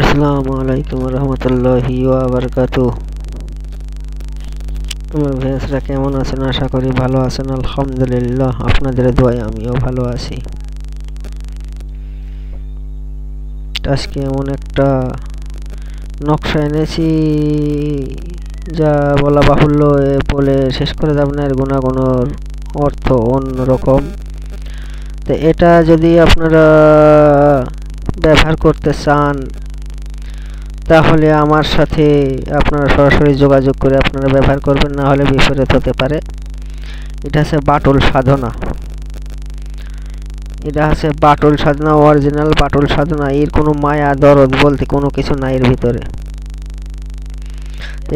আসসালামু আলাইকুম রহমতুল্লাহি ওয়া বারাকাতুহু। আমার ভাইয়েরা কেমন আছেন? আশা করি ভালো আছেন। আলহামদুলিল্লাহ, আপনাদের দোয়ায় আমিও ভালো আছি। আজকে এমন একটা নকশা এনেছি যা বলা বাহুল্য, বলে শেষ করে যাব না। এর গুণাগুণের অর্থ অন্যরকম। তো এটা যদি আপনারা ব্যবহার করতে চান তাহলে আমার সাথে আপনারা সরাসরি যোগাযোগ করে আপনারা ব্যবহার করবেন, না হলে বিপরীত হতে পারে। এটা হচ্ছে বাটুল সাধনা। এটা হচ্ছে বাটুল সাধনা, অরিজিনাল বাটুল সাধনা। এর কোনো মায়া দরদ বলতে কোনো কিছু নাই এর ভিতরে।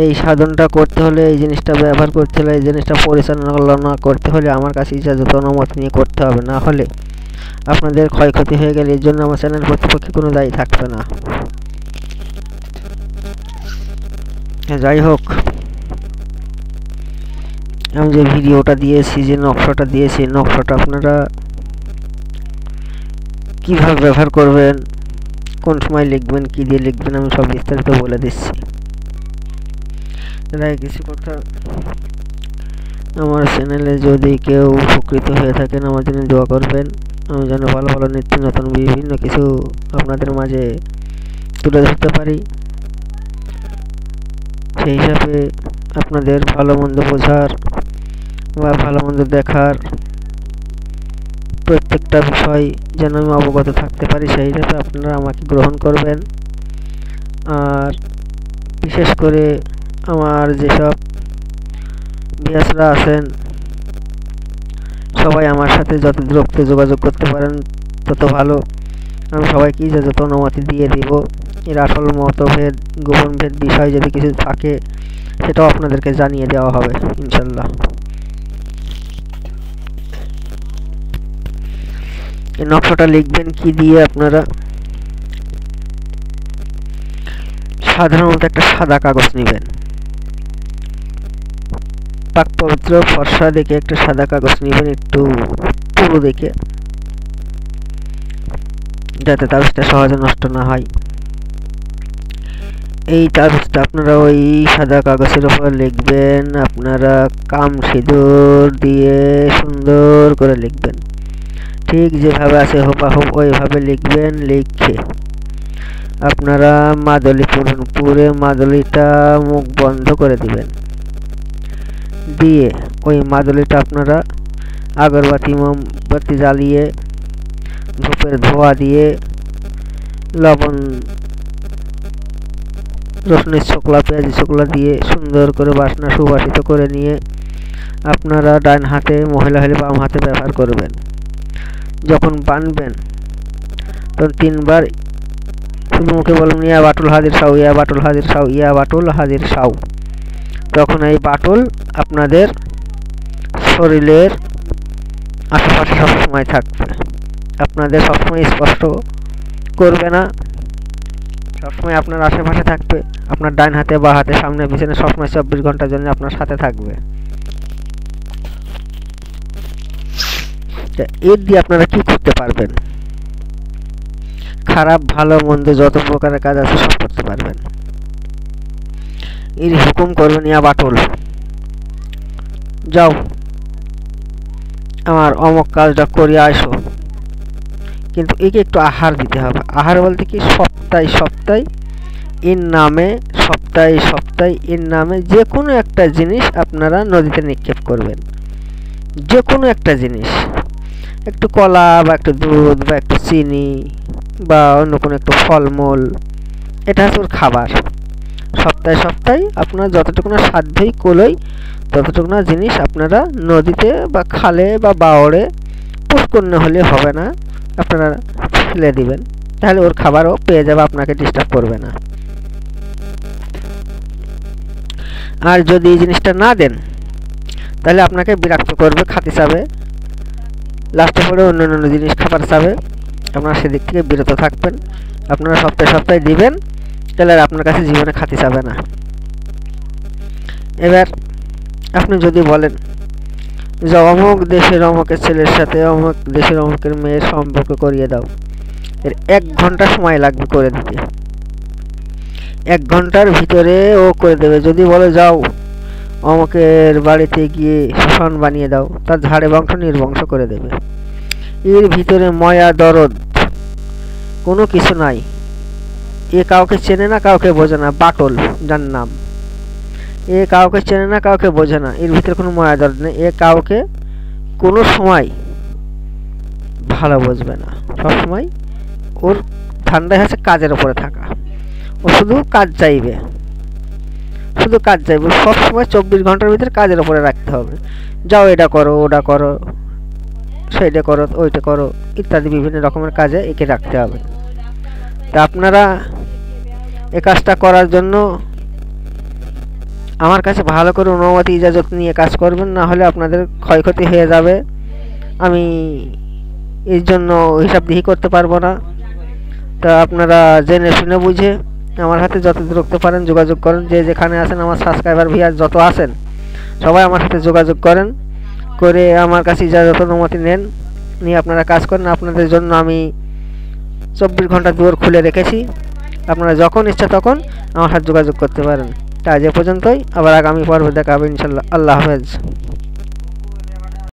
এই সাধনটা করতে হলে, এই জিনিসটা ব্যবহার করতে হলে, এই জিনিসটা পরিচালনা করতে হলে আমার কাছে ইজাজত অনুমতি নিয়ে করতে হবে, না হলে আপনাদের ক্ষয়ক্ষতি হয়ে গেলে এর জন্য আমার চ্যানেল কর্তৃপক্ষের কোনো দায়ী থাকবে না। যাই হোক, আমি যে ভিডিওটা দিয়েছি, যে নকশাটা দিয়েছি, নকশাটা আপনারা কিভাবে ব্যবহার করবেন, কোন সময় লিখবেন, কি দিয়ে লিখবেন, আমি সব বিস্তারিত বলে দিচ্ছি। এর আগে কিছু কথা, আমার চ্যানেলে যদি কেউ উপকৃত হয়ে থাকেন আমার জন্য দোয়া করবেন। আমি যেন ভালো ভালো নিত্য নতুন বিভিন্ন কিছু আপনাদের মাঝে তুলে ধরতে পারি। সেই হিসাবে আপনাদের ভালো মন্দ বোঝার বা ভালো মন্দ দেখার প্রত্যেকটা বিষয় যেন আমি অবগত থাকতে পারি, সেই হিসাবে আপনারা আমাকে গ্রহণ করবেন। আর বিশেষ করে আমার যেসব ভিউয়ার্সরা আছেন সবাই আমার সাথে যত দ্রুত যোগাযোগ করতে পারেন তত ভালো। আমি সবাইকে ইজাজত অনুমতি দিয়ে দিব। এর আসল মতভেদ, গোপন ভেদ বিষয় যদি কিছু থাকে সেটাও আপনাদেরকে জানিয়ে দেওয়া হবে ইনশাল্লাহ। এই নকশাটা লিখবেন কি দিয়ে? আপনারা সাধারণত একটা সাদা কাগজ নেবেন, পাক পবিত্র ফর্সা দেখে একটা সাদা কাগজ নেবেন, একটু পুরো দেখে, যাতে তাবিজটা সহজে নষ্ট না হয়। এই তাবিজটা আপনারা ওই সাদা কাগজের উপর লিখবেন। আপনারা কাম সিঁদুর দিয়ে সুন্দর করে লিখবেন, ঠিক যেভাবে আছে হুবহু ওইভাবে লিখবেন। লিখে আপনারা মাদলি পুরে মাদলিটা মুখ বন্ধ করে দিবেন। দিয়ে ওই মাদলিটা আপনারা আগরবাতি মোমবাতি জ্বালিয়ে ধূপের ধোয়া দিয়ে লবণ রসুনের ছোকলা পেঁয়াজি ছোকলা দিয়ে সুন্দর করে বাসনা সুবাসিত করে নিয়ে আপনারা ডান হাতে, মহিলা হলে বাম হাতে ব্যবহার করবেন। যখন বানবেন তখন 3 বার শুধু মুখে বলবেন ইয়া বাটুল হাজির সাউ, ইয়া বাটুল হাজির সাউ, ইয়া বাটুল হাজির সাউ। তখন এই বাটুল আপনাদের শরীরের আশেপাশে সবসময় থাকবে, আপনাদের সবসময় স্পষ্ট করবে না, সবসময় আপনার আশেপাশে থাকবে। আপনার ডান হাতে বা হাতে, সামনে পিছনে সবসময় 24 ঘন্টার জন্য আপনার সাথে থাকবে। এর দিয়ে আপনারা কি করতে পারবেন? খারাপ ভালো মন্দ যত প্রকারের কাজ আছে সব করতে পারবেন। এর হুকুম করবেন ইয়া বাটুল যাও আমার অমুক কাজটা করিয়া আসো। কিন্তু একে একটু আহার দিতে হবে। আহার বলতে কি, সপ্তাহে এর নামে, সপ্তাহে এর নামে যে কোনো একটা জিনিস আপনারা নদীতে নিক্ষেপ করবেন। যে কোনো একটা জিনিস, একটু কলা বা একটু দুধ বা একটু চিনি বা অন্য কোনো একটু ফলমূল, এটা হচ্ছে ওর খাবার। সপ্তাহে আপনার যতটুকু না সাধ্যই কোলোই ততটুকু না জিনিস আপনারা নদীতে বা খালে বা বাওড়ে, পুষ্করণে হলে হবে না, আপনারা ফেলে দিবেন। তাহলে ওর খাবারও পেয়ে যাবে, আপনাকে ডিস্টার্ব করবে না। আর যদি এই জিনিসটা না দেন তাহলে আপনাকে বিরক্ত করবে, খাতে চাবে, লাস্টে পরে অন্য অন্য জিনিস খাবার চাবে। আপনারা সেদিক থেকে বিরত থাকবেন। আপনারা সপ্তাহে দিবেন, তাহলে আর আপনার কাছে জীবনে খাতে চাবে না। এবার আপনি যদি বলেন যে অমুক দেশের অমুকের ছেলের সাথে অমুক দেশের অমুকের মেয়ের সম্পর্ক করিয়ে দাও, এর 1 ঘন্টা সময় লাগবে করে দিতে। 1 ঘন্টার ভিতরে ও করে দেবে। যদি বলে যাও অমুকের বাড়িতে গিয়ে শ্মশান বানিয়ে দাও, তার ঝাড়ে বংশ নির্বংশ করে দেবে। এর ভিতরে মায়া দরদ কোনো কিছু নাই। এ কাউকে চেনে না, কাউকে বোঝে না, বাটল যার নাম। এ কাউকে চেনে না, কাউকে বোঝে না, এর ভিতরে কোনো মায়া দরদ নেই। এ কাউকে কোনো সময় ভালো বুঝবে না। সবসময় ওর ঠান্ডায় আছে কাজের উপরে থাকা। ও শুধু কাজ চাইবে, শুধু কাজ চাইবে সবসময়। 24 ঘন্টার ভিতরে কাজের উপরে রাখতে হবে। যাও এটা করো, ওটা করো, সেইটা করো, ওইটা করো, ইত্যাদি বিভিন্ন রকমের কাজে একে রাখতে হবে। তা আপনারা এ কাজটা করার জন্য আমার কাছে ভালো করে অনুমতি ইজাজত নিয়ে কাজ করবেন, না হলে আপনাদের ক্ষয়ক্ষতি হয়ে যাবে। আমি এর জন্য হিসাব দিহি করতে পারবো না। তা আপনারা জেনে শুনে বুঝে আমার হাতে যত রাখতে পারেন যোগাযোগ করেন। যে যেখানে আছেন আমার সাবস্ক্রাইবার ভিউয়ার যত আছেন সবাই আমার সাথে যোগাযোগ করেন, করে আমার কাছে ইজাজত অনুমতি নেন, নিয়ে আপনারা কাজ করেন। আপনাদের জন্য আমি 24 ঘন্টা দুয়ার খুলে রেখেছি। আপনারা যখন ইচ্ছা তখন আমার সাথে যোগাযোগ করতে পারেন। তা আজ এ পর্যন্তই, আবার আগামী পর্বে দেখা হবে ইনশাল্লাহ। আল্লাহ হাফেজ।